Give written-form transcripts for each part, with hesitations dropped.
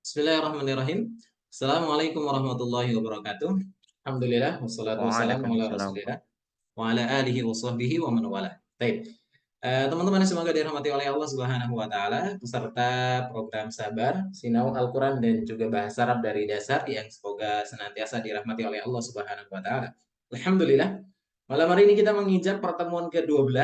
Bismillahirrahmanirrahim. Assalamualaikum warahmatullahi wabarakatuh. Alhamdulillah, wassalatu wassalamu ala Waalaikumsalam. rasulillah wa ala alihi wa sahbihi wa man wala. Baik. Teman-teman semoga dirahmati oleh Allah Subhanahu wa taala beserta program Sabar, Sinau Al-Qur'an dan juga bahasa Arab dari dasar yang semoga senantiasa dirahmati oleh Allah Subhanahu wa taala. Alhamdulillah, malam hari ini kita menginjak pertemuan ke-12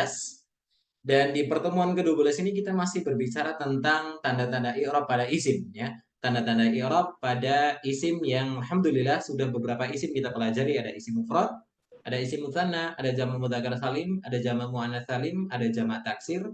dan di pertemuan ke-12 ini kita masih berbicara tentang tanda-tanda i'rab pada isim ya. Tanda-tanda i'rab pada isim yang alhamdulillah sudah beberapa isim kita pelajari, ada isim mufrad, ada isim mutsanna, ada jamak mudzakkar salim, ada jamak muannats salim, ada jamak taksir,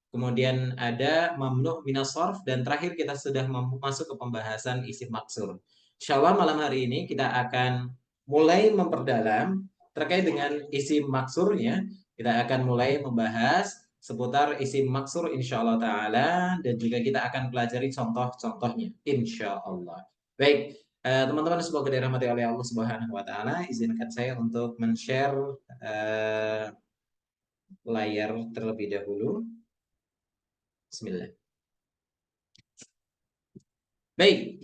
kemudian ada mamnu minas sarf dan terakhir kita sudah masuk ke pembahasan isim maksur. Insyaallah malam hari ini kita akan mulai memperdalam terkait dengan isim maksurnya. Kita akan mulai membahas seputar isim maksur insyaallah ta'ala dan juga kita akan pelajari contoh-contohnya insyaallah. Baik, teman-teman semoga dirahmati oleh Allah Subhanahu wa taala, izinkan saya untuk men-share layar terlebih dahulu. Bismillah. Baik,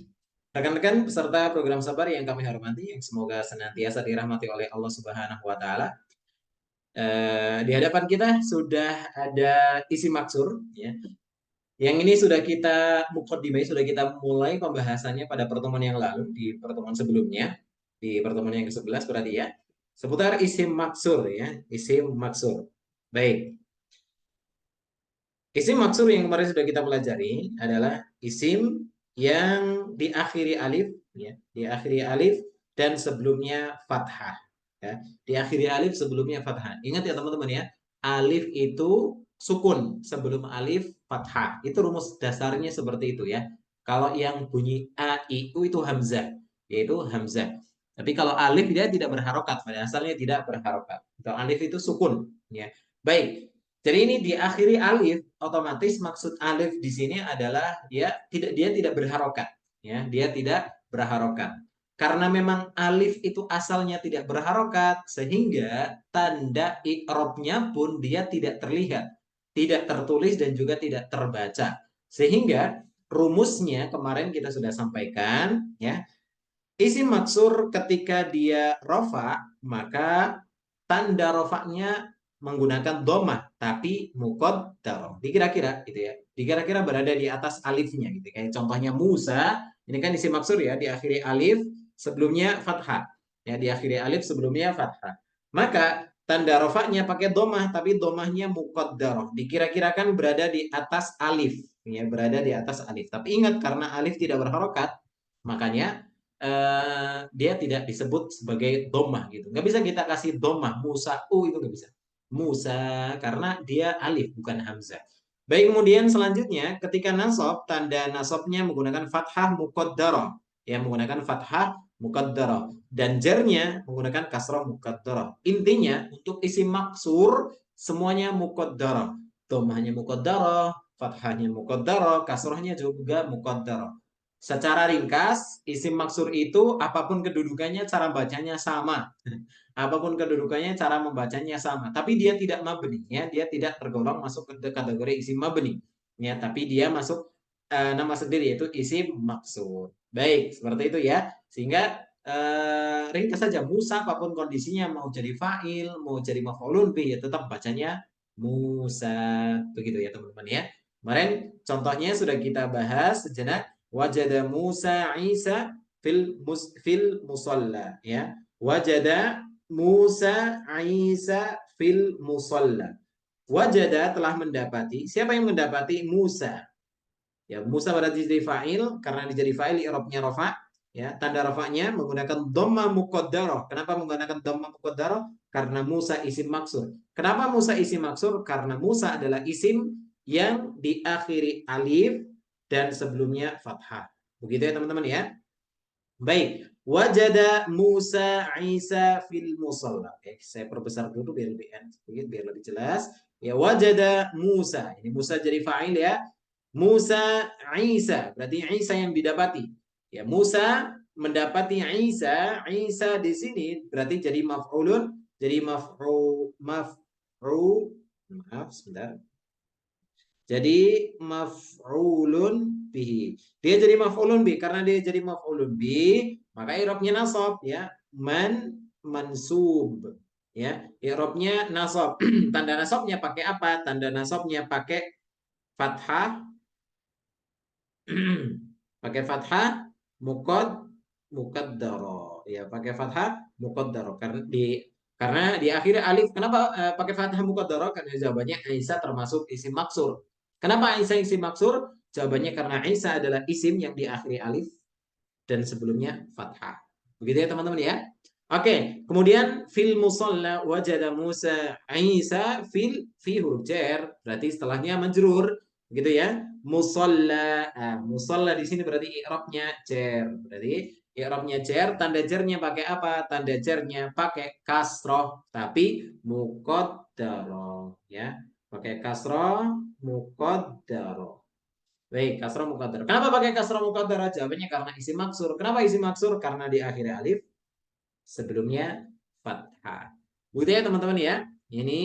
rekan-rekan peserta program Sabar yang kami hormati, yang semoga senantiasa dirahmati oleh Allah Subhanahu wa taala. Di hadapan kita sudah ada isim maksur ya. Yang ini sudah kita mukaddimah, sudah kita mulai pembahasannya pada pertemuan yang lalu, di pertemuan sebelumnya, di pertemuan yang ke-11 berarti ya, seputar isim maksur ya, isim maksur. Baik, isim maksur yang kemarin sudah kita pelajari adalah isim yang diakhiri alif, ya, diakhiri alif dan sebelumnya fathah. Ya, diakhiri alif sebelumnya fathah. Ingat ya teman-teman ya, alif itu sukun sebelum alif fathah. Itu rumus dasarnya seperti itu ya. Kalau yang bunyi a i u itu hamzah, yaitu hamzah. Tapi kalau alif dia tidak berharokat, pada asalnya tidak berharokat. Kalau alif itu sukun, ya. Baik, jadi ini diakhiri alif, otomatis maksud alif di sini adalah dia tidak berharokat, ya, dia tidak berharokat. Karena memang alif itu asalnya tidak berharokat, sehingga tanda i'rabnya pun dia tidak terlihat, tidak tertulis dan juga tidak terbaca. Sehingga rumusnya kemarin kita sudah sampaikan, ya, isim maksur ketika dia rofa, maka tanda rofaknya menggunakan domah, tapi muqaddarah. Dikira-kira gitu ya. Dikira-kira berada di atas alifnya gitu. Kayak contohnya Musa, ini kan isim maksur ya, diakhiri alif sebelumnya fathah. Ya, diakhiri alif sebelumnya fathah. Maka tanda rofaknya pakai domah, tapi domahnya muqaddarah. Dikira-kirakan berada di atas alif. Ya, berada di atas alif. Tapi ingat, karena alif tidak berharokat, makanya dia tidak disebut sebagai domah gitu. Nggak bisa kita kasih domah, Musa U itu nggak bisa. Musa karena dia alif bukan hamzah. Baik, kemudian selanjutnya ketika nasab, tanda nasabnya menggunakan fathah muqaddarah. Ya, menggunakan fathah muqaddarah. Dan jarnya menggunakan kasrah muqaddarah. Intinya untuk isim maksur semuanya muqaddarah. Domahnya muqaddarah, fathahnya muqaddarah, kasrahnya juga muqaddarah. Secara ringkas, isim maksur itu apapun kedudukannya cara bacanya sama. Apapun kedudukannya cara membacanya sama. Tapi dia tidak mabni, ya, dia tidak tergolong masuk ke kategori isim mabni. Ya, tapi dia masuk nama sendiri yaitu isim maksur. Baik, seperti itu ya. Sehingga ringkas saja Musa apapun kondisinya mau jadi fa'il, mau jadi maf'ulun bih ya tetap bacanya Musa. Begitu ya teman-teman ya. Kemarin contohnya sudah kita bahas sejenak. Wajada Musa Isa fil musalla ya. Wajada Musa Isa fil musalla. Wajada telah mendapati. Siapa yang mendapati? Musa. Ya, Musa berarti jadi fa'il, karena dijadi fa'il i'rabnya rafa, ya. Tanda rafa'nya menggunakan dhamma muqaddarah. Kenapa menggunakan dhamma muqaddarah? Karena Musa isim maksur. Kenapa Musa isim maksur? Karena Musa adalah isim yang diakhiri alif dan sebelumnya fathah. Begitu ya teman-teman ya. Baik, wajada Musa Isa fil musalla. Oke, saya perbesar dulu biar lebih sedikit, biar lebih jelas. Ya, wajada Musa. Ini Musa jadi fa'il ya. Musa Isa, berarti Isa yang didapati. Ya, Musa mendapati Isa. Isa di sini berarti jadi maf'ulun, jadi maaf sebentar. Jadi maf'ulun bihi. Dia jadi maf'ulun bi. Karena dia jadi maf'ulun bi, maka i'rabnya nasab ya. Mansub. Ya, i'rabnya nasab. Tanda nasabnya pakai apa? Tanda nasabnya pakai fathah. Pakai fathah muqaddaro. Ya, pakai fathah muqaddaro. Karena di akhir alif. Kenapa pakai fathah muqaddaro? Karena jawabannya Aisyah termasuk isim maksur. Kenapa Aisyah isim maksur? Jawabannya karena Aisyah adalah isim yang diakhiri alif dan sebelumnya fathah. Begitu ya teman-teman ya. Oke, kemudian fil musalla wajada Musa Isa fi huruf jar, berarti setelahnya majrur, begitu ya. Musalla, musalla di sini berarti i'rabnya jar. Berarti i'rabnya jar, tanda jarnya pakai apa? Tanda jarnya pakai kasroh, tapi muqaddaro ya. Pakai kasroh muqaddaro. Baik, kasroh muqaddar. Kenapa pakai kasroh muqaddar? Jawabannya karena isim maksur. Kenapa isim maksur? Karena di akhir alif, sebelumnya fathah. Begitu ya teman-teman ya. Ini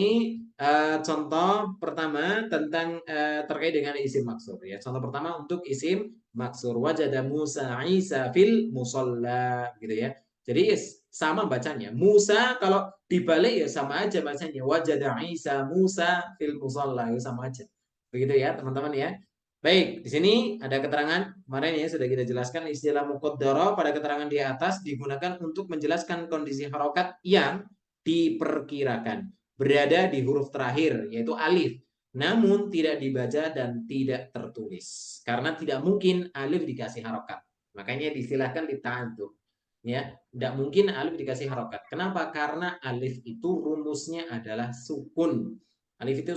contoh pertama tentang terkait dengan isim maksur ya. Contoh pertama untuk isim maksur. Wajada Musa Isa fil musalla gitu ya. Jadi sama bacanya. Musa kalau dibalik ya sama aja bacanya. Wajada Isa Musa fil musalla ya sama aja. Begitu ya teman-teman ya. Baik, di sini ada keterangan kemarin ya sudah kita jelaskan istilah muqaddara pada keterangan di atas digunakan untuk menjelaskan kondisi harokat yang diperkirakan berada di huruf terakhir yaitu alif, namun tidak dibaca dan tidak tertulis karena tidak mungkin alif dikasih harokat. Makanya distilahkan dita'adzub. Ya, tidak mungkin alif dikasih harokat. Kenapa? Karena alif itu rumusnya adalah sukun. Alif itu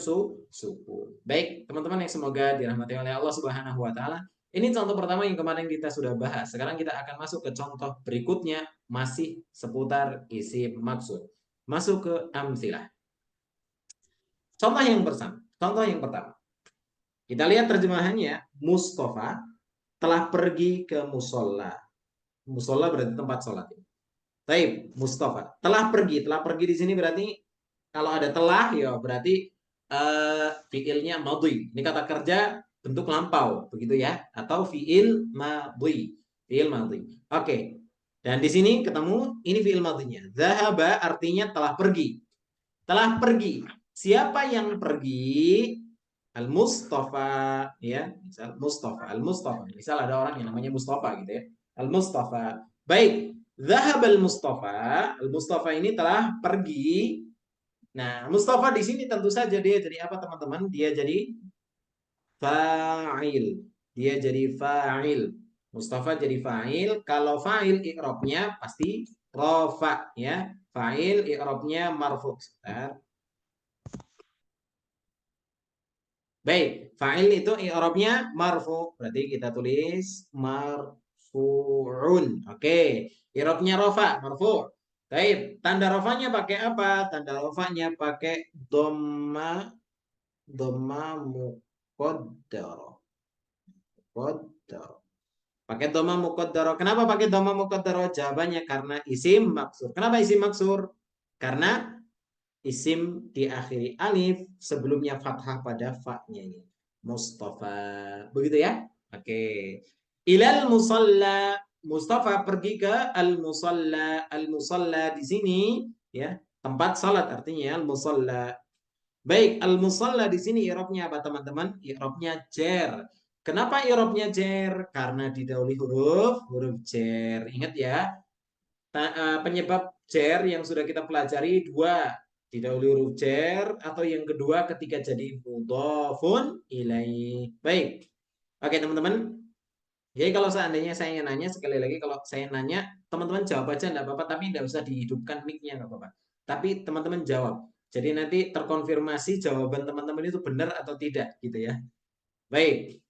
sukun. Baik, teman-teman yang semoga dirahmati oleh Allah Subhanahu wa taala. Ini contoh pertama yang kemarin kita sudah bahas. Sekarang kita akan masuk ke contoh berikutnya masih seputar isim maksud. Masuk ke amsilah. Contoh yang pertama. Contoh yang pertama. Kita lihat terjemahannya. Mustafa telah pergi ke musola. Musola berarti tempat sholat. Baik, Mustafa telah pergi. Telah pergi di sini berarti kalau ada telah ya berarti fiilnya madhi. Ini kata kerja bentuk lampau, begitu ya? Atau fiil madhi. Fiil madhi. Oke. Dan di sini ketemu ini fiil madhinya. Zahaba artinya telah pergi. Telah pergi. Siapa yang pergi? Al-Mustafa ya, misal Mustafa, Al-Mustafa. Misal ada orang yang namanya Mustafa gitu ya. Al-Mustafa. Baik, Zahabal Mustafa. Al-Mustafa ini telah pergi. Nah, Mustafa di sini tentu saja dia jadi apa teman-teman? Dia jadi fa'il. Dia jadi fa'il. Mustafa jadi fa'il. Kalau fa'il i'rabnya pasti rafa ya. Fa'il i'rabnya marfu'. Sebentar. Baik, fa'il itu i'rabnya marfu. Berarti kita tulis marfu'un. Oke, i'rabnya rafa, marfu'. Baik, tanda rafanya pakai apa? Tanda rafanya pakai dhamma muqaddaro. Muqaddaro. Pakai dhamma muqaddaro. Kenapa pakai dhamma muqaddaro? Jawabannya karena isim maksur. Kenapa isim maksur? Karena isim diakhiri alif sebelumnya fathah pada fa-nya ini. Mustafa. Begitu ya? Oke. Ilal musalla. Mustafa pergi ke al-musalla. Al-musalla di sini ya, tempat salat artinya al-musalla. Baik, al-musalla di sini i'rabnya apa teman-teman? I'rabnya jar. Kenapa i'rabnya jar? Karena didahului huruf jar. Ingat ya, penyebab jar yang sudah kita pelajari dua, didahului huruf jar atau yang kedua ketika jadi mudhafun ilaih. Baik. Oke, teman-teman. Jadi kalau seandainya saya nanya sekali lagi, kalau saya nanya teman-teman jawab aja enggak apa-apa, tapi enggak usah dihidupkan mic-nya enggak apa-apa. Tapi teman-teman jawab. Jadi nanti terkonfirmasi jawaban teman-teman itu benar atau tidak gitu ya. Baik.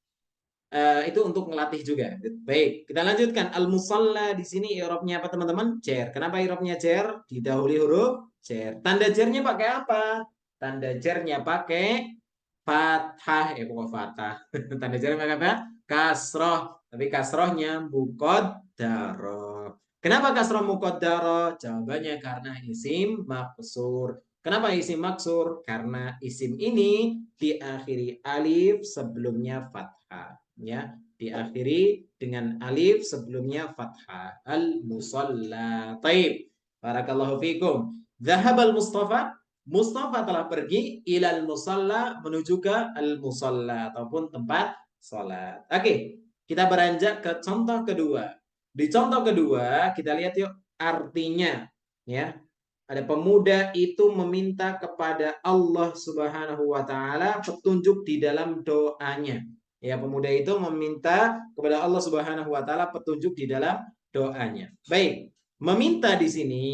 Itu untuk melatih juga. Baik, kita lanjutkan. Al-musalla di sini i'rabnya apa teman-teman? Jar. Kenapa i'rabnya jar? Didahului huruf jar. Tanda jarnya pakai apa? Tanda jarnya pakai fathah. Bukan fathah. Tanda jarnya pakai apa? Kasroh. Tapi kasrohnya muqaddaro. Kenapa kasroh muqaddaro? Jawabannya karena isim maksur. Kenapa isim maksur? Karena isim ini diakhiri alif sebelumnya fathah. ya, diakhiri dengan alif sebelumnya fathah. Al-musalla. Taib. Barakallahu fikum. Zahabal Mustafa. Mustafa telah pergi ilal musalla, menuju ke al-musalla ataupun tempat sholat. Oke, kita beranjak ke contoh kedua. Di contoh kedua kita lihat yuk artinya, ya. Ada pemuda itu meminta kepada Allah Subhanahu wa taala petunjuk di dalam doanya. Ya, pemuda itu meminta kepada Allah Subhanahu wa taala petunjuk di dalam doanya. Baik, meminta di sini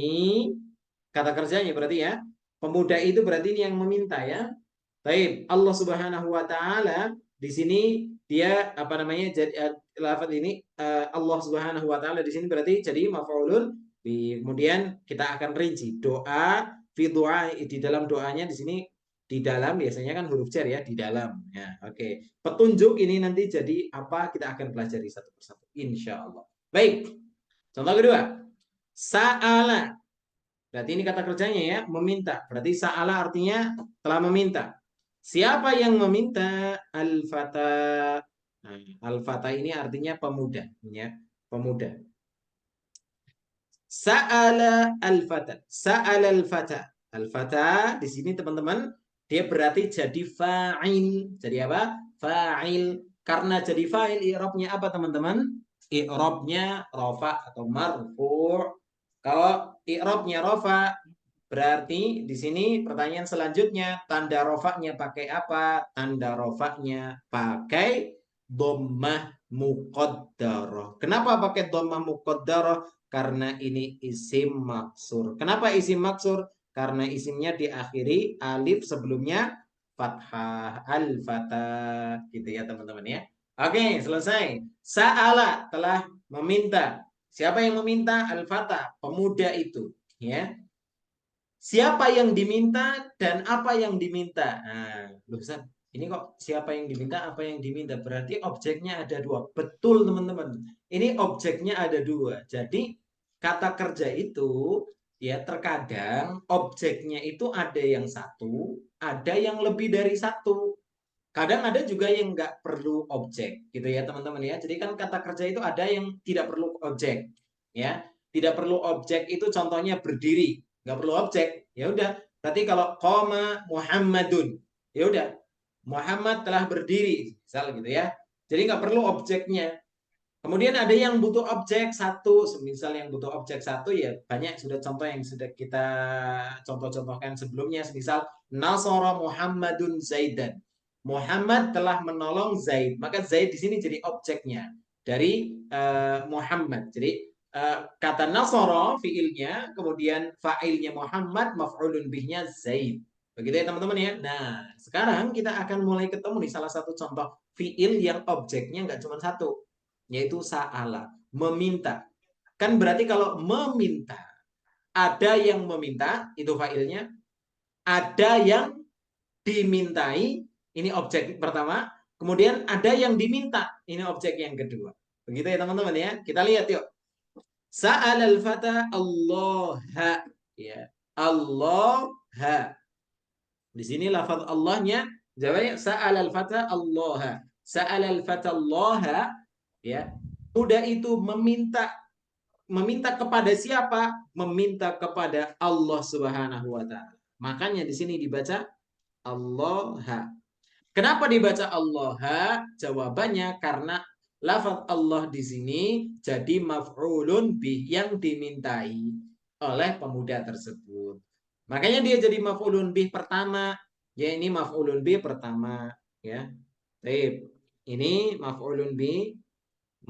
kata kerjanya berarti ya. Pemuda itu berarti ini yang meminta ya. Baik, Allah Subhanahu wa taala di sini dia apa namanya? Jadi lafaz ini Allah Subhanahu wa taala di sini berarti jadi maf'ulun. Kemudian kita akan rinci doa fi doa di dalam doanya di sini di dalam biasanya kan huruf jar ya di dalam ya. Oke. Petunjuk ini nanti jadi apa kita akan pelajari satu persatu insya Allah. Baik. Contoh kedua. Sa'ala. Berarti ini kata kerjanya ya, meminta. Berarti sa'ala artinya telah meminta. Siapa yang meminta? Al-fata. Nah, al-fata ini artinya pemuda ya, pemuda. Sa'ala al-fata. Sa'ala al-fata. Al-fata di sini teman-teman dia berarti jadi fa'il. Jadi apa? Fa'il. Karena jadi fa'il i'rabnya apa teman-teman? I'rabnya rafa atau marfu'. Kalau i'rabnya rafa berarti di sini pertanyaan selanjutnya tanda rofaknya pakai apa? Tanda rofaknya pakai dhammah muqaddarah. Kenapa pakai dhammah muqaddarah? Karena ini isim maksur. Kenapa isim maksur? Karena isimnya diakhiri alif sebelumnya fathah al-fatah gitu ya teman-teman ya. Oke, selesai. Sa'ala telah meminta. Siapa yang meminta? Al-fatah, pemuda itu, ya. Siapa yang diminta dan apa yang diminta? Nah, loh, San, ini kok siapa yang diminta, apa yang diminta? Berarti objeknya ada dua. Betul, teman-teman. Ini objeknya ada dua. Jadi, kata kerja itu, ya terkadang objeknya itu ada yang satu, ada yang lebih dari satu. Kadang ada juga yang nggak perlu objek, gitu ya, teman-teman ya. Jadi kan kata kerja itu ada yang tidak perlu objek, ya. Tidak perlu objek itu contohnya berdiri, nggak perlu objek. Ya udah, berarti kalau koma Muhammadun, ya udah, Muhammad telah berdiri, misal gitu ya. Jadi nggak perlu objeknya. Kemudian ada yang butuh objek satu, misal yang butuh objek satu ya banyak sudah contoh yang sudah kita contoh-contohkan sebelumnya, misal Nasara Muhammadun Zaidan. Muhammad telah menolong Zaid, maka Zaid di sini jadi objeknya dari Muhammad. Jadi kata Nasara fiilnya, kemudian fa'ilnya Muhammad, maf'ulun bihnya Zaid. Begitu ya teman-teman ya. Nah, sekarang kita akan mulai ketemu nih salah satu contoh fiil yang objeknya nggak cuma satu, yaitu sa'ala, meminta. Kan berarti kalau meminta, ada yang meminta, itu fa'ilnya, ada yang dimintai, ini objek pertama, kemudian ada yang diminta, ini objek yang kedua. Begitu ya teman-teman ya. Kita lihat yuk. Sa'alal fata Allah, ya. Allah. Di sini lafaz Allahnya jawabnya sa'alal fata Allah. Sa'alal fata Allah, ya. Muda itu meminta kepada siapa? Meminta kepada Allah Subhanahu wa taala. Makanya di sini dibaca Allah. Kenapa dibaca Allah? Jawabannya karena lafaz Allah di sini jadi maf'ulun bih yang dimintai oleh pemuda tersebut. Makanya dia jadi maf'ulun bih pertama. Ya ini maf'ulun bih pertama, ya. Baik. Ini maf'ulun bih,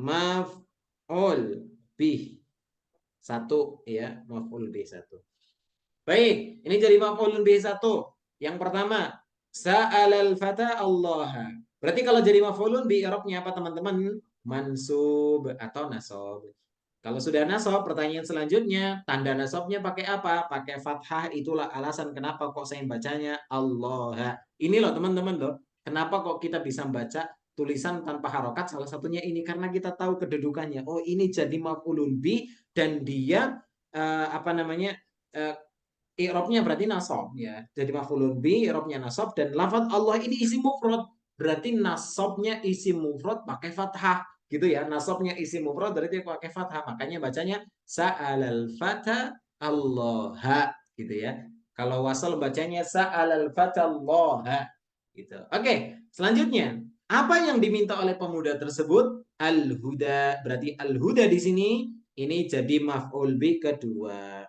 maf'ul bih satu, ya, maf'ul bih satu. Baik, ini jadi maf'ulun bih satu. Yang pertama, sa'alal fata Allah. Berarti kalau jadi maf'ulun bih i'rabnya apa teman-teman? Mansub atau nasab. Kalau sudah nasab, pertanyaan selanjutnya, tanda nasabnya pakai apa? Pakai fathah, itulah alasan kenapa kok saya bacanya Allah. Ini loh teman-teman loh, kenapa kok kita bisa baca tulisan tanpa harokat? Salah satunya ini karena kita tahu kedudukannya. Oh, ini jadi maf'ulun bih dan dia apa namanya? I'rabnya berarti nasab ya. Jadi maf'ulun bih, i'rabnya nasab dan lafaz Allah ini isim mufrad. berarti nasabnya isim mufrad pakai fathah gitu ya. Nasabnya isim mufrad berarti pakai fathah. Makanya bacanya sa'alal fata Allah gitu ya. Kalau wasal bacanya sa'alal fata Allah gitu. Oke, selanjutnya apa yang diminta oleh pemuda tersebut? Al-huda. Berarti al-huda di sini ini jadi maf'ul bi kedua.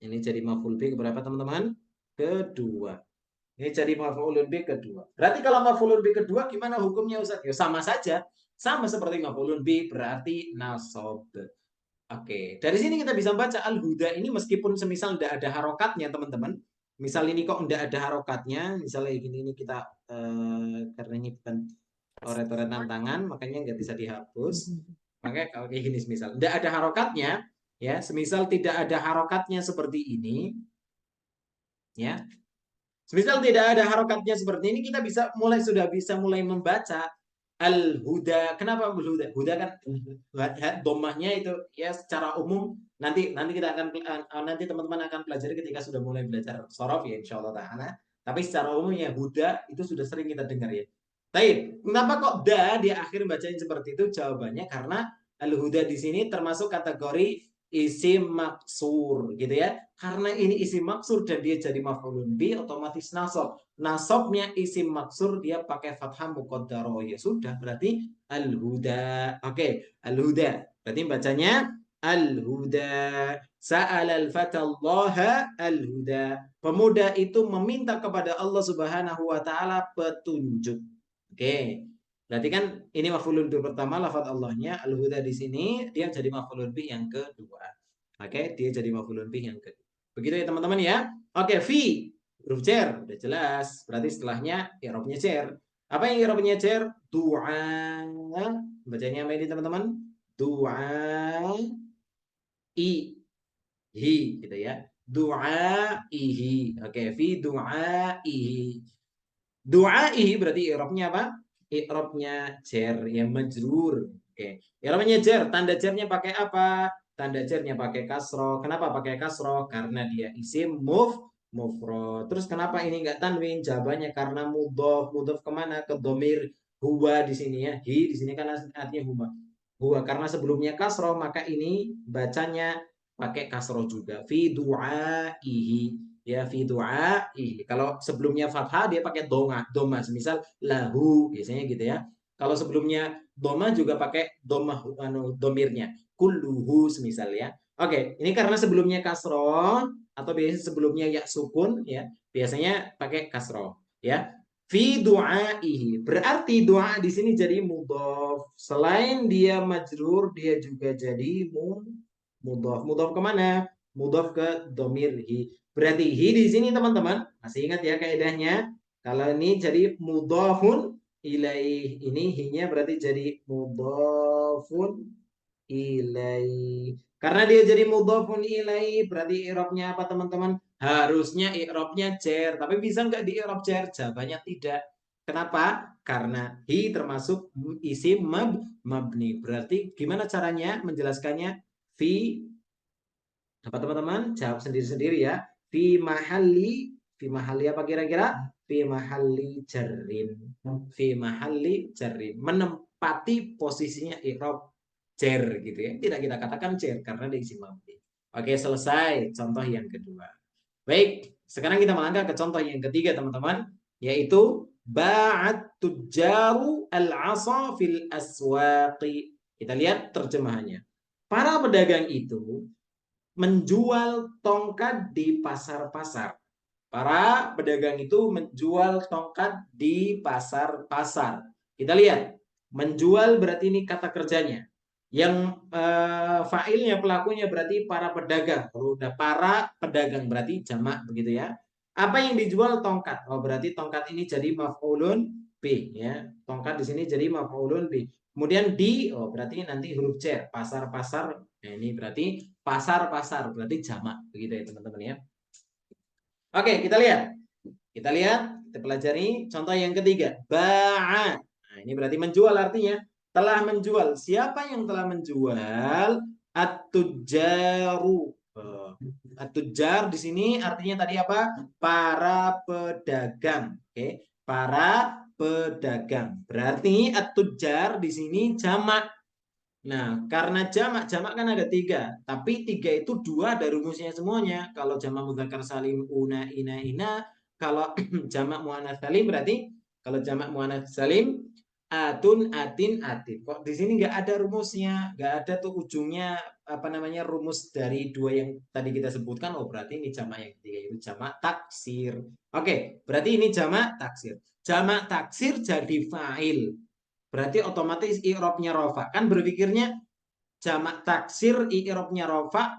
Ini jadi maf'ul bi keberapa teman-teman? Kedua. Ini jadi maf'ulun bi kedua. Berarti kalau maf'ulun bi kedua gimana hukumnya Ustaz? Ya sama saja. Sama seperti maf'ulun bi berarti nasab. Oke, dari sini kita bisa baca al-huda ini meskipun semisal tidak ada harokatnya teman-teman. Misal ini kok tidak ada harokatnya, misalnya ini kita karena ini bukan oret-oretan tangan, makanya nggak bisa dihapus. Makanya kalau kayak gini semisal tidak ada harokatnya, ya, semisal tidak ada harokatnya seperti ini, ya. Semisal tidak ada harokatnya seperti ini, kita sudah bisa mulai membaca al-huda. Kenapa al-huda? Huda kan domahnya itu ya secara umum nanti kita akan nanti teman-teman akan pelajari ketika sudah mulai belajar sorof ya insyaallah taala. Tapi secara umum ya huda itu sudah sering kita dengar ya. Tapi kenapa kok da di akhir bacain seperti itu? Jawabannya karena al-huda di sini termasuk kategori isim maksur gitu ya. Karena ini isim maksur dan dia jadi maf'ulun bi otomatis nasab. Nasabnya isim maksur dia pakai fathah muqaddarah ya sudah berarti al-huda. Oke, al-huda. Berarti bacanya al-huda. Sa'alal fatallaha al-huda. Pemuda itu meminta kepada Allah Subhanahu wa taala petunjuk. Oke. Berarti kan ini maf'ulun bi pertama lafaz Allahnya, al-huda di sini dia jadi maf'ulun bi yang kedua. Oke, dia jadi maf'ulun bi yang kedua. Begitu ya teman-teman ya. Oke, fi huruf cer udah jelas. Berarti setelahnya i'rabnya cer. Apa yang i'rabnya cer? Du'a. Bacanya apa ini teman-teman? Du'a i hi gitu ya. Du'a ihi. Oke, fi du'a ihi. Du'aihi berarti i'rabnya apa? I'rabnya jar yang majrur. Oke. I'rabnya jar, tanda jarnya pakai apa? Tanda jarnya pakai kasroh. Kenapa pakai kasroh? Karena dia isim mufrad. Terus kenapa ini enggak tanwin? Jawabannya karena mudhof. Mudhof kemana? Ke domir huwa di sini ya. Hi di sini kan artinya huwa. Huwa karena sebelumnya kasroh maka ini bacanya pakai kasroh juga. Fi du'aihi ya fi du'a kalau sebelumnya fathah dia pakai doma semisal lahu biasanya gitu ya. Kalau sebelumnya doma juga pakai doma domirnya kulluhu semisal ya. Oke, ini karena sebelumnya kasroh atau biasanya sebelumnya ya sukun ya, biasanya pakai kasroh ya. Fi du'aihi berarti doa di sini jadi mudhof. Selain dia majrur dia juga jadi mudhof. Mudhof kemana? Mudhof ke domir hi. Berarti hi di sini teman-teman masih ingat ya kaidahnya. Kalau ini jadi mudhafun ilaih. Ini hi-nya berarti jadi mudhafun ilaih. Karena dia jadi mudhafun ilaih berarti i'rabnya apa teman-teman? Harusnya i'rabnya jar. Tapi bisa nggak di i'rab jar? Jawabannya tidak. Kenapa? Karena hi termasuk isim mabni. Berarti gimana caranya menjelaskannya? Fi apa teman-teman? Jawab sendiri-sendiri ya. Fi mahalli apa kira-kira? Fi mahalli jarrin. Fi mahalli jarrin. Menempati posisinya i'rab jar gitu ya. Tidak kita katakan jar karena diisi mabni. Oke, selesai contoh yang kedua. Baik, sekarang kita melangkah ke contoh yang ketiga teman-teman, yaitu ba'at tujjaru al-'asa fil aswaqi. Kita lihat terjemahannya. Para pedagang itu menjual tongkat di pasar-pasar. Para pedagang itu menjual tongkat di pasar-pasar. Kita lihat, menjual berarti ini kata kerjanya. Yang fa'ilnya pelakunya berarti para pedagang. Kalau udah para pedagang berarti jamak begitu ya. Apa yang dijual tongkat? Oh berarti tongkat ini jadi maf'ulun bi ya. Tongkat di sini jadi maf'ulun bi. Kemudian di oh berarti nanti huruf cer, pasar-pasar. Nah, ini berarti pasar-pasar berarti jamak begitu ya teman-teman ya. Oke, kita lihat. Kita pelajari contoh yang ketiga. Ba'a. Nah, ini berarti menjual artinya telah menjual. Siapa yang telah menjual? At-tujjaru. At-tujjar di sini artinya tadi apa? Para pedagang. Oke. para pedagang. Berarti at-tujjar di sini jamak. Nah, karena jamak kan ada 3, tapi 3 itu 2 ada rumusnya semuanya. Kalau jamak mudzakkar salim una, ina, ina. Kalau jamak muannats salim berarti kalau jamak muannats salim atun, atin, atin. Kok di sini nggak ada rumusnya, nggak ada tuh ujungnya apa namanya rumus dari 2 yang tadi kita sebutkan. Oh, berarti ini jamak yang ketiga itu jamak taksir. Oke, berarti ini jamak taksir. Jamak taksir jadi fa'il. Berarti otomatis i'rabnya rofa. Kan berpikirnya jamak taksir i'rabnya rofa.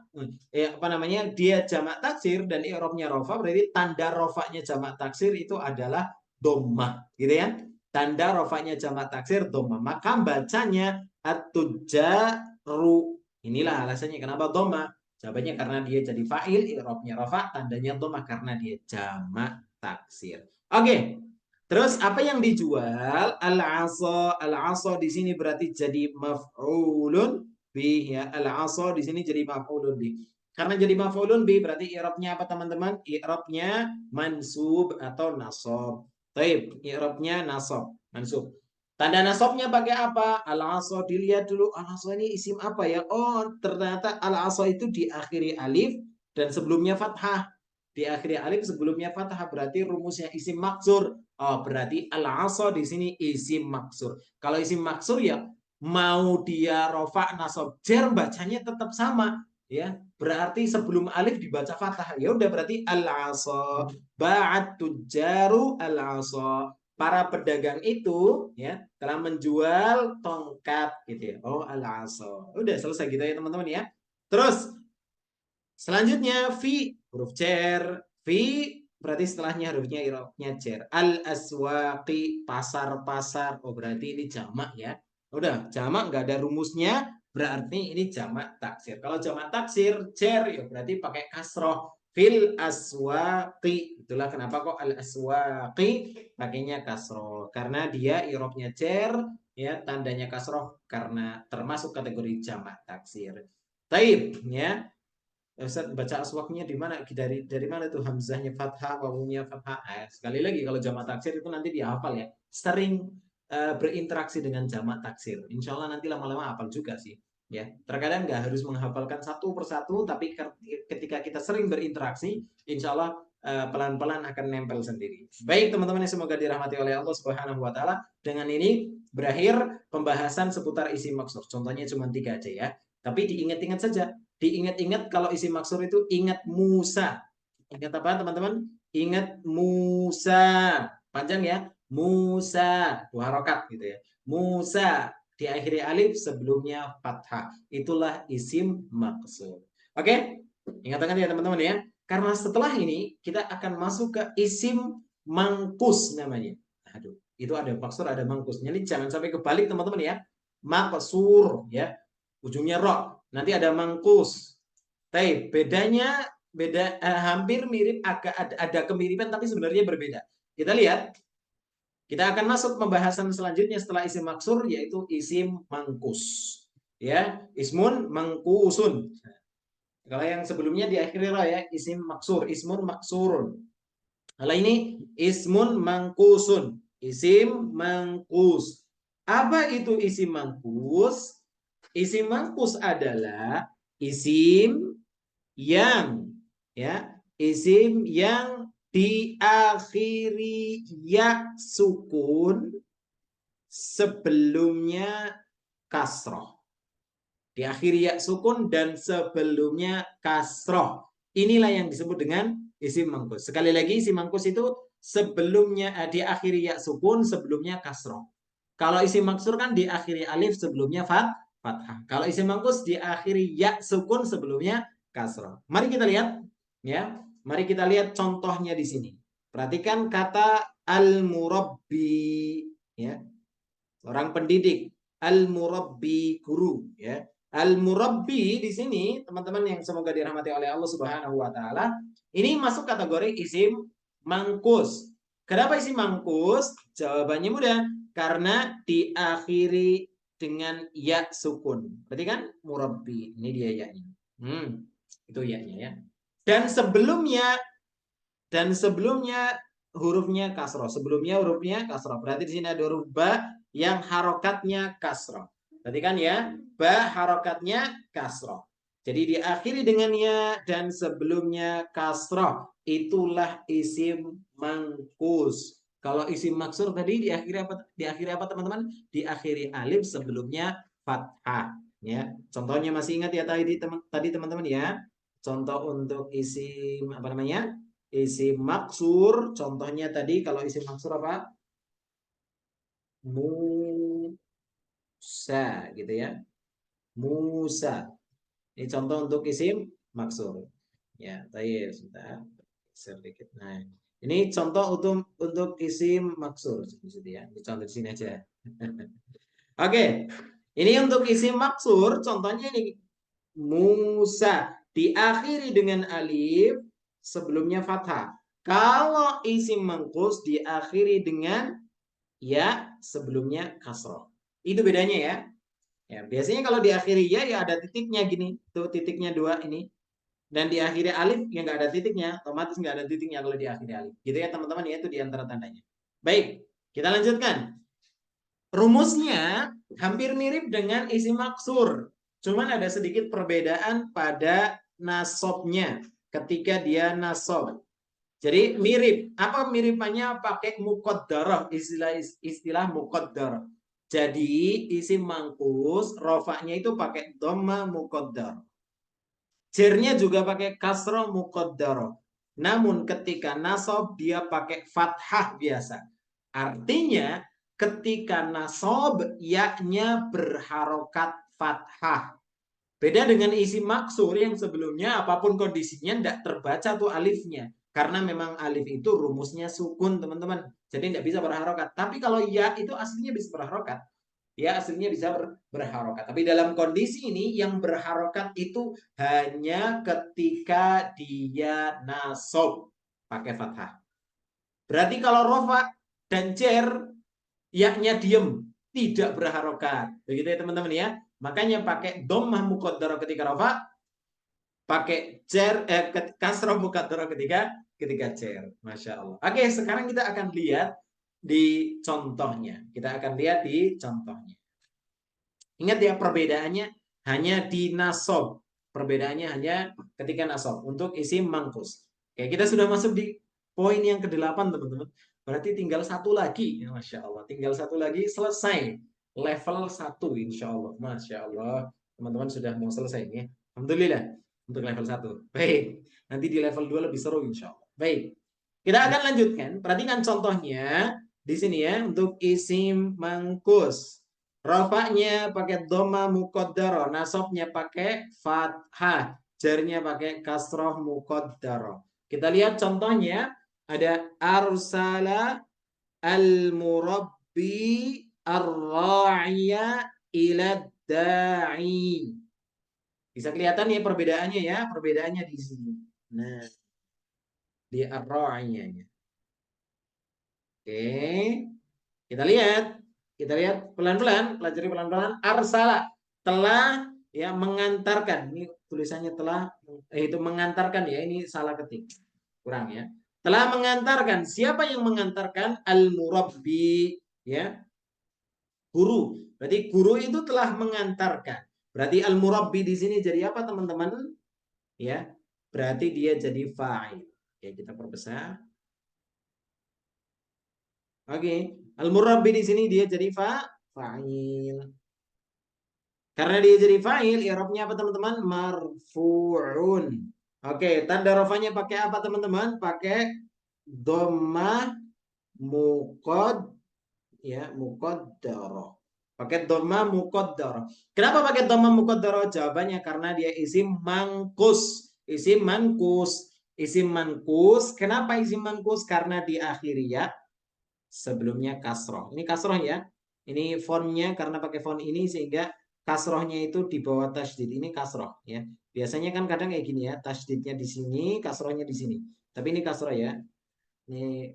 Apa namanya? Dia jamak taksir dan i'rabnya rofa. Berarti tanda rofanya jamak taksir itu adalah dhammah, gitu ya. Tanda rofanya jamak taksir dhammah. Maka bacanya at-tujaru. Inilah alasannya kenapa dhammah. Jawabannya karena dia jadi fa'il, i'rabnya rofa, tandanya dhammah karena dia jamak taksir. Oke. Terus apa yang dijual? Al-'asa. Al-'asa di sini berarti jadi maf'ulun bih ya. Al-'asa di sini jadi maf'ulun bih. Karena jadi maf'ulun bih berarti i'rabnya apa teman-teman? I'rabnya mansub atau nasab. Baik, i'rabnya nasab, mansub. Tanda nasabnya pakai apa? Al-'asa dilihat dulu. Al-'asa ini isim apa ya? Oh, ternyata al-'asa itu diakhiri alif dan sebelumnya fathah. Diakhiri alif sebelumnya fathah berarti rumusnya isim maksur. Oh, berarti al-'asa di sini isim maksur. Kalau isim maksur ya mau dia rofa nasab jar bacanya tetap sama ya. Berarti sebelum alif dibaca fathah. Ya udah berarti al-'asa. Ba'at tujaru al-'asa. Para pedagang itu ya telah menjual tongkat gitu ya. Oh, al-'asa. Udah selesai gitu ya teman-teman ya. Terus selanjutnya fi huruf cer. Fi berarti setelahnya hurufnya irobnya cer. Al aswaqi pasar-pasar. Oh berarti ini jamak ya. Udah jamak nggak ada rumusnya. Berarti ini jamak taksir. Kalau jamak taksir cer ya berarti pakai kasroh. Fil aswaqi. Itulah kenapa kok al aswaqi pakainya kasroh. Karena dia irobnya cer ya tandanya kasroh karena termasuk kategori jamak taksir. Taib ya. Ustaz baca aswaknya di mana? Dari mana tuh hamzahnya fathah, wawunya fathah? Sekali lagi kalau jamak taksir itu nanti dihafal ya. Sering berinteraksi dengan jamak taksir. Insya Allah nanti lama-lama hafal juga sih. Ya, terkadang nggak harus menghafalkan satu persatu, tapi ketika kita sering berinteraksi, insya Allah pelan-pelan akan nempel sendiri. Baik teman-teman yang semoga dirahmati oleh Allah Subhanahu Wa Taala. Dengan ini berakhir pembahasan seputar isi maksud. Contohnya cuma 3 aja ya. Tapi diingat-ingat saja. Diingat-ingat kalau isi maksur itu ingat Musa. Ingat apa teman-teman? Ingat Musa. Panjang ya. Musa. 2 harokat gitu ya. Musa. Diakhiri alif sebelumnya fathah. Itulah isim maksur. Oke? Ingat-ingat ya teman-teman ya. Karena setelah ini kita akan masuk ke isim mangkus namanya. Aduh, itu ada maksur ada mangkus. Jadi jangan sampai kebalik teman-teman ya. Maksur ya. Ujungnya ro. Nanti ada mangkus. Tapi bedanya hampir mirip, agak ada kemiripan tapi sebenarnya berbeda. Kita lihat. Kita akan masuk pembahasan selanjutnya setelah isim maksur yaitu isim mangkus. Ya, ismun mangkusun. Kalau yang sebelumnya diakhiri ra ya, isim maksur, ismun maksurun. Kalau ini ismun mangkusun, isim mangkus. Apa itu isim mangkus? Isim mangkus adalah isim yang isim yang diakhiri ya sukun sebelumnya kasroh. Diakhiri ya sukun dan sebelumnya kasroh. Inilah yang disebut dengan isim mangkus. Sekali lagi isim mangkus itu sebelumnya diakhiri ya sukun sebelumnya kasroh. Kalau isim maksur kan diakhiri alif sebelumnya fathah. Kalau isim mangkus diakhiri ya sukun sebelumnya kasroh. Mari kita lihat ya. Mari kita lihat contohnya di sini. Perhatikan kata al-murabbi ya. Orang pendidik, al-murabbi guru ya. Al-murabbi di sini teman-teman yang semoga dirahmati oleh Allah Subhanahu wa taala, ini masuk kategori isim mangkus. Kenapa isim mangkus? Jawabannya mudah, karena diakhiri dengan ya sukun. Berarti kan murabbi. Ini dia ya-nya. Itu ya-nya ya. Dan sebelumnya hurufnya kasroh. Sebelumnya hurufnya kasroh. Berarti di sini ada huruf ba yang harokatnya kasroh. Berarti kan ya, ba harokatnya kasroh. Jadi diakhiri dengan ya dan sebelumnya kasroh. Itulah isim mangkus. Kalau isim maksur tadi diakhiri apa? Diakhiri apa teman-teman? Diakhiri alif sebelumnya fathah. Ya, contohnya masih ingat ya tadi teman-teman ya. Contoh untuk isim apa namanya? Isim maksur, contohnya tadi kalau isim maksur apa? Musa gitu ya. Musa. Ini contoh untuk isim maksur. Ya, tadi sudah sedikit. Nah, ini contoh untuk isim maksur ya. Ini contoh di sini aja. Oke. Ini untuk isim maksur, contohnya ini Musa diakhiri dengan alif sebelumnya fathah. Kalau isim mangkus diakhiri dengan ya sebelumnya kasroh. Itu bedanya ya. Ya, biasanya kalau diakhiri ya ya ada titiknya gini. Tuh titiknya dua ini. Dan diakhiri alif yang nggak ada titiknya, otomatis nggak ada titiknya kalau diakhiri alif. Gitu ya teman-teman ya, itu di antara tandanya. Baik, kita lanjutkan. Rumusnya hampir mirip dengan isi maksur. Cuman ada sedikit perbedaan pada nasobnya ketika dia nasob. Jadi mirip. Apa miripannya? Pakai muqaddarah, istilah muqaddarah. Jadi isim mangkus rofaknya itu pakai dhamma muqaddar. Jernya juga pakai kasroh muqaddar. Namun ketika nasob dia pakai fathah biasa. Artinya ketika nasob yaknya berharokat fathah. Beda dengan isi maksur yang sebelumnya apapun kondisinya tidak terbaca tuh alifnya. Karena memang alif itu rumusnya sukun teman-teman. Jadi tidak bisa berharokat. Tapi kalau ya itu aslinya bisa berharokat. Ya aslinya bisa berharokat. Tapi dalam kondisi ini yang berharokat itu hanya ketika dia nasob. Pakai fathah. Berarti kalau rofa dan cer yaknya diem. Tidak berharokat. Begitu ya teman-teman ya. Makanya pakai dhammah muqaddarah ketika rafa, pakai cer kasrah muqaddarah ketika cer. Masya Allah. Oke, sekarang kita akan lihat di contohnya. Kita akan lihat di contohnya. Ingat ya perbedaannya hanya di nasob. Perbedaannya hanya ketika nasob untuk isim mangkus. Oke, kita sudah masuk di poin yang ke-8 teman-teman. Berarti tinggal satu lagi. Ya, Masya Allah. Tinggal satu lagi selesai. Level 1 insya Allah. Masya Allah. Teman-teman sudah mau selesai ya. Alhamdulillah. Untuk level 1. Baik. Nanti di level 2 lebih seru insya Allah. Baik. Kita akan lanjutkan. Perhatikan contohnya. Di sini ya. Untuk isim mangkus. Rofaknya pakai doma muqaddaro, nasobnya pakai fathah, jarnya pakai kasroh muqaddaro. Kita lihat contohnya ada arsala al-murabbi ar-ra'iya ila da'i. Bisa kelihatan ya perbedaannya ya, perbedaannya di sini. Nah, di ar-ra'iyanya. Oke. Kita lihat. Kita lihat pelan-pelan, pelajari pelan-pelan. Arsala telah ya mengantarkan. Ini tulisannya telah itu mengantarkan ya, ini salah ketik. Kurang ya. Telah mengantarkan. Siapa yang mengantarkan? Al-murabbi ya. Guru. Berarti guru itu telah mengantarkan. Berarti al-murabbi di sini jadi apa teman-teman? Ya. Berarti dia jadi fa'il. Oke, kita perbesar. Oke, al-murabbi di sini dia jadi fa'il. Karena dia jadi fa'il, i'rabnya apa teman-teman? Marfu'un. Oke, tanda rafanya pakai apa teman-teman? Pakai dhammah muqad ya, muqaddarah. Pakai dhammah muqaddarah. Kenapa pakai dhammah muqaddarah? Jawabannya karena dia isim mangkus. Isim mankus. Isim mankus. Kenapa isim mankus? Karena diakhiri ya sebelumnya kasroh. Ini kasroh ya. Ini fontnya karena pakai font ini sehingga kasrohnya itu di bawah tasydid. Ini kasroh ya. Biasanya kan kadang kayak gini ya, tasydidnya di sini, kasrohnya di sini. Tapi ini kasroh ya. Ini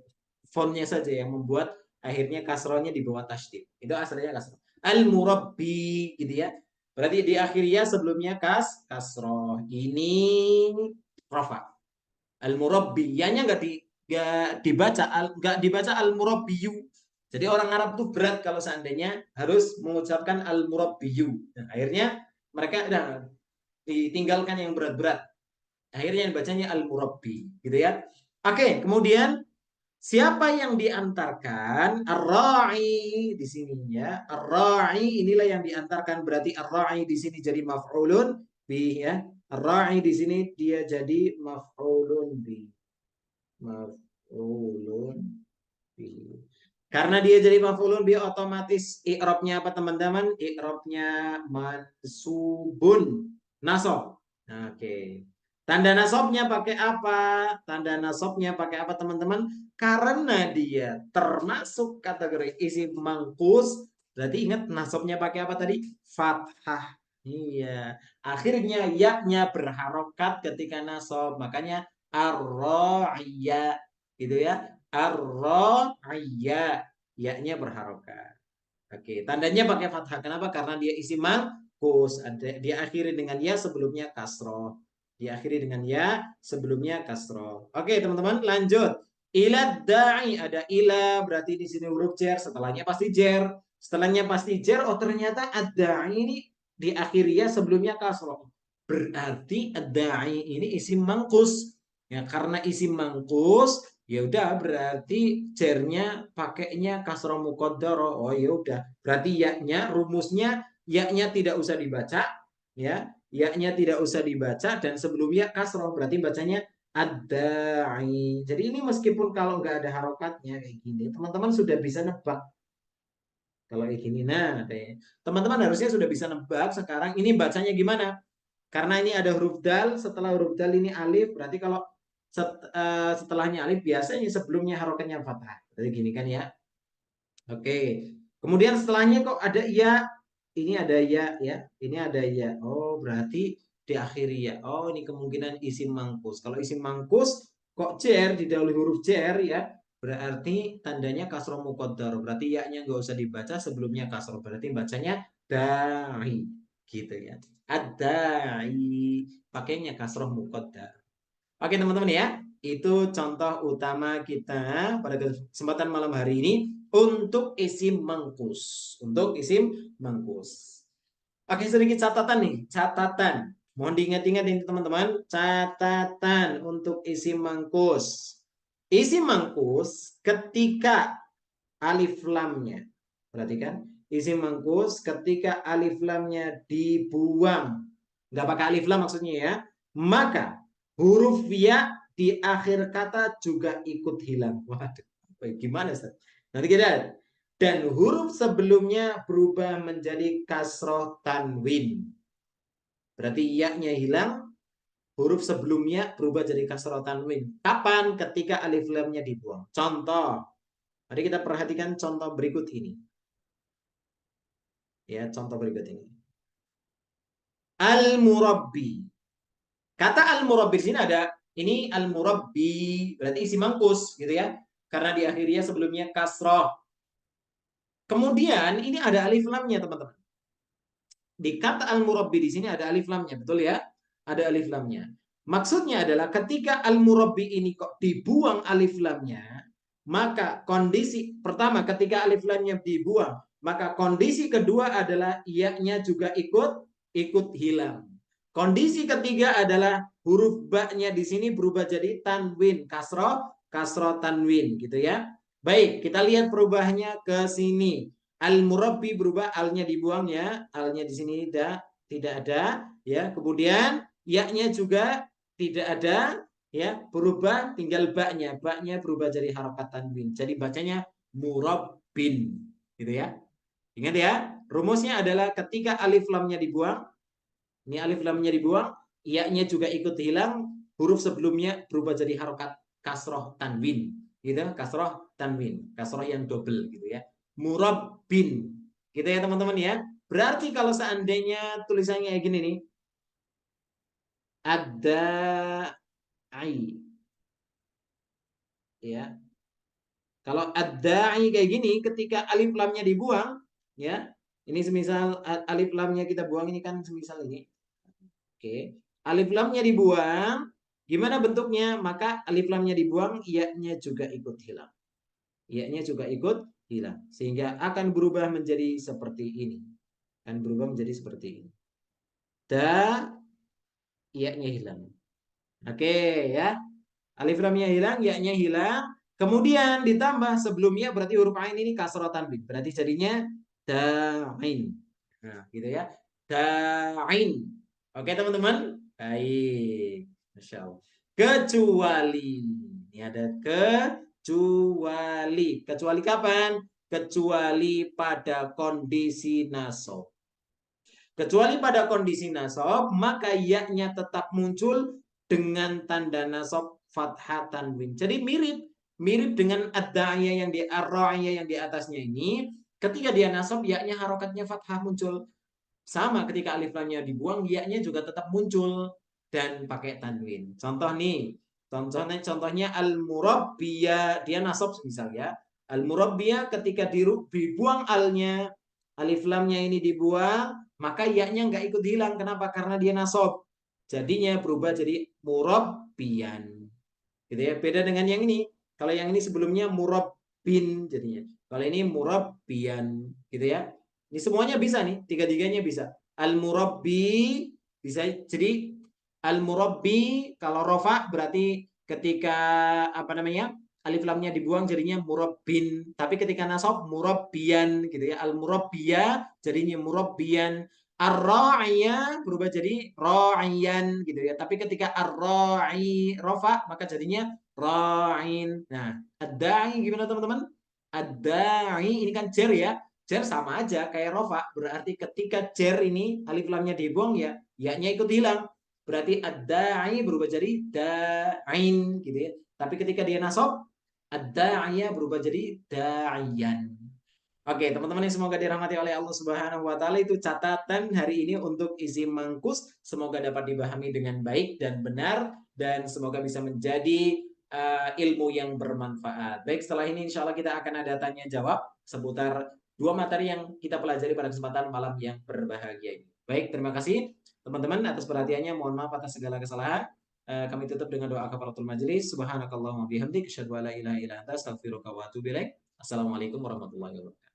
fontnya saja yang membuat akhirnya kasrohnya di bawah tasydid. Itu asalnya kasroh. Al-murabbi gitu ya. Berarti di akhirnya sebelumnya kasroh. Ini rafa. Al-murabbi. Ya-nya nggak nggak dibaca al-murabbiyu. Jadi orang Arab tuh berat kalau seandainya harus mengucapkan al-murabbiyu. Nah, akhirnya mereka ditinggalkan yang berat-berat. Akhirnya yang bacanya al-murabbi, gitu ya. Oke, kemudian siapa yang diantarkan? Ar-ra'i di sini ya. Ar-ra'i inilah yang diantarkan, berarti ar-ra'i di sini jadi maf'ulun bi ya. Ar-ra'i di sini dia jadi maf'ulun bi. Maf'ulun bi. Karena dia jadi maf'ulun bi, otomatis i'rabnya apa teman-teman? I'rabnya mansubun, nasab. Oke. Tanda nasabnya pakai apa? Tanda nasabnya pakai apa teman-teman? Karena dia termasuk kategori isim mangkus, berarti ingat nasabnya pakai apa tadi? Fathah. Iya. Akhirnya ya-nya berharokat ketika nasab, makanya ar-ra'iyya gitu ya. Ar-ra'iyya, ya-nya berharokat. Oke, tandanya pakai fathah. Kenapa? Karena dia isim mangkus. Diakhiri dengan ya, sebelumnya kasroh. Diakhiri dengan ya, sebelumnya kasroh. Oke, teman-teman, lanjut. Ila da'i, ada ila, berarti di sini huruf jer. Setelahnya pasti jer. Setelahnya pasti jer. Oh, ternyata ad-da'i ini diakhiri ya, sebelumnya kasroh. Berarti ad-da'i ini isim mangkus. Ya, karena isim mangkus, ya udah berarti jernya pakainya kasroh muqaddaro. Oh ya udah, berarti ya-nya rumusnya ya-nya tidak usah dibaca ya. Ya-nya tidak usah dibaca dan sebelumnya kasroh, berarti bacanya ad-da'i. Jadi ini meskipun kalau nggak ada harokatnya kayak gini, teman-teman sudah bisa nebak kalau kayak gini. Nah, teman-teman harusnya sudah bisa nebak sekarang ini bacanya gimana. Karena ini ada huruf dal, setelah huruf dal ini alif, berarti kalau setelahnya alif biasanya sebelumnya harokatnya fathah. Jadi gini kan ya. Oke. Kemudian setelahnya kok ada ya. Ini ada ya ya. Ini ada ya. Oh, berarti diakhiri ya. Oh, ini kemungkinan isim mangkus. Kalau isim mangkus kok jer didahului huruf jer ya. Berarti tandanya kasroh muqaddar. Berarti ya-nya nggak usah dibaca, sebelumnya kasroh. Berarti bacanya da'i. Gitu ya. Ad-da'i. Pakainya kasroh muqaddar. Oke teman-teman ya, itu contoh utama kita pada kesempatan malam hari ini untuk isim mangkus. Untuk isim mangkus. Oke, sedikit catatan nih, catatan. Mohon diingat-ingat ini teman-teman, catatan untuk isim mangkus. Isim mangkus ketika alif lamnya. Perhatikan, isim mangkus ketika alif lamnya dibuang. Nggak pakai alif lam maksudnya ya. Maka huruf ya di akhir kata juga ikut hilang. Waduh, gimana Ustaz? Nanti kita lihat. Dan huruf sebelumnya berubah menjadi kasroh tanwin. Berarti ya-nya hilang, huruf sebelumnya berubah jadi kasroh tanwin. Kapan? Ketika alif lamnya dibuang. Contoh. Mari kita perhatikan contoh berikut ini. Ya, contoh berikut ini. Al-murabbi. Kata al-murabbi di sini ada, ini al-murabbi berarti isi mangkus gitu ya. Karena di akhirnya sebelumnya kasroh. Kemudian ini ada alif lamnya teman-teman. Di kata al-murabbi di sini ada alif lamnya, betul ya? Ada alif lamnya. Maksudnya adalah ketika al-murabbi ini kok dibuang alif lamnya, maka kondisi pertama ketika alif lamnya dibuang, maka kondisi kedua adalah iya-nya juga ikut hilang. Kondisi ketiga adalah huruf ba-nya di sini berubah jadi tanwin, kasroh tanwin gitu ya. Baik, kita lihat perubahannya ke sini. Al-murabbi berubah, alnya dibuang ya, alnya di sini tidak ada ya. Kemudian ya-nya juga tidak ada ya, berubah tinggal ba-nya. Ba-nya berubah jadi harokat tanwin. Jadi bacanya murabbin gitu ya. Ingat ya, rumusnya adalah ketika alif lamnya dibuang, ini alif lamnya dibuang, ya-nya juga ikut hilang, huruf sebelumnya berubah jadi harokat kasroh tanwin gitu, kasroh tanwin, kasroh yang double gitu ya. Murabbin. Gitu ya teman-teman ya. Berarti kalau seandainya tulisannya kayak gini nih. Ada ai. Ya. Kalau ad-da'i kayak gini ketika alif lamnya dibuang, ya. Ini semisal alif lamnya kita buang ini kan semisal ini. Oke. Alif lamnya dibuang, Gimana bentuknya? Maka alif lamnya dibuang, ya-nya juga ikut hilang. Ya-nya juga ikut hilang. Sehingga akan berubah menjadi seperti ini. Akan berubah menjadi seperti ini. Da, ya-nya hilang. Oke ya. Alif lamnya hilang, ya-nya hilang. Kemudian ditambah sebelumnya berarti huruf ain ini kasroh tanwin. Berarti jadinya da'in. Nah, gitu ya. Da'in. Oke teman-teman? Baik. Masya Allah. Kecuali. Ini ada kecuali. Kecuali kapan? Kecuali pada kondisi nasab. Kecuali pada kondisi nasab, maka ya-nya tetap muncul dengan tanda nasab fathah tanwin. Jadi mirip dengan ad-da'iyah yang di ar-ra'iyah yang di atasnya ini. Ketika dia nasab, ya-nya harokatnya fathah muncul. Sama ketika alif lamnya dibuang, ya-nya juga tetap muncul dan pakai tanwin. Contoh nih, contohnya al-murabbiyah, dia nasab misalnya. Al-murabbiyah ketika dibuang alnya, alif lamnya ini dibuang, maka ya-nya nggak ikut hilang. Kenapa? Karena dia nasab. Jadinya berubah jadi murabbiyan. Gitu ya. Beda dengan yang ini. Kalau yang ini sebelumnya murabbin jadinya. Kalau ini murabbiyan, gitu ya. Ini semuanya bisa nih, tiga-tiganya bisa. Al-murabbi bisa jadi al-murabbi kalau rofa berarti ketika apa namanya? Alif lamnya dibuang jadinya murabbin. Tapi ketika nasab murabbiyan gitu ya. Al-murabbiya jadinya murabbiyan. Ar-ra'iyah berubah jadi ra'iyan gitu ya. Tapi ketika ar-ra'i rofa maka jadinya ra'in. Nah, ad-da'i gimana teman-teman? Ad-da'i ini kan jer ya. Jer sama aja kayak rofa. Berarti ketika jer ini alif lamnya dibuang ya, ya-nya ikut hilang. Berarti ad-da'i berubah jadi da'in gitu ya. Tapi ketika dia nasab, ad-da'iyah berubah jadi da'iyan. Oke, teman-teman yang semoga dirahmati oleh Allah Subhanahu wa taala, itu catatan hari ini untuk isim mangkus. Semoga dapat dipahami dengan baik dan benar dan semoga bisa menjadi ilmu yang bermanfaat. Baik, setelah ini insya Allah kita akan ada tanya jawab seputar dua materi yang kita pelajari pada kesempatan malam yang berbahagia ini. Baik, terima kasih teman-teman atas perhatiannya. Mohon maaf atas segala kesalahan. Kami tutup dengan doa kafaratul majelis. Subhanakallahumma bihamdik asyhadu an la ilaha illa anta astaghfiruka wa atubu ilaik. Assalamualaikum warahmatullahi wabarakatuh.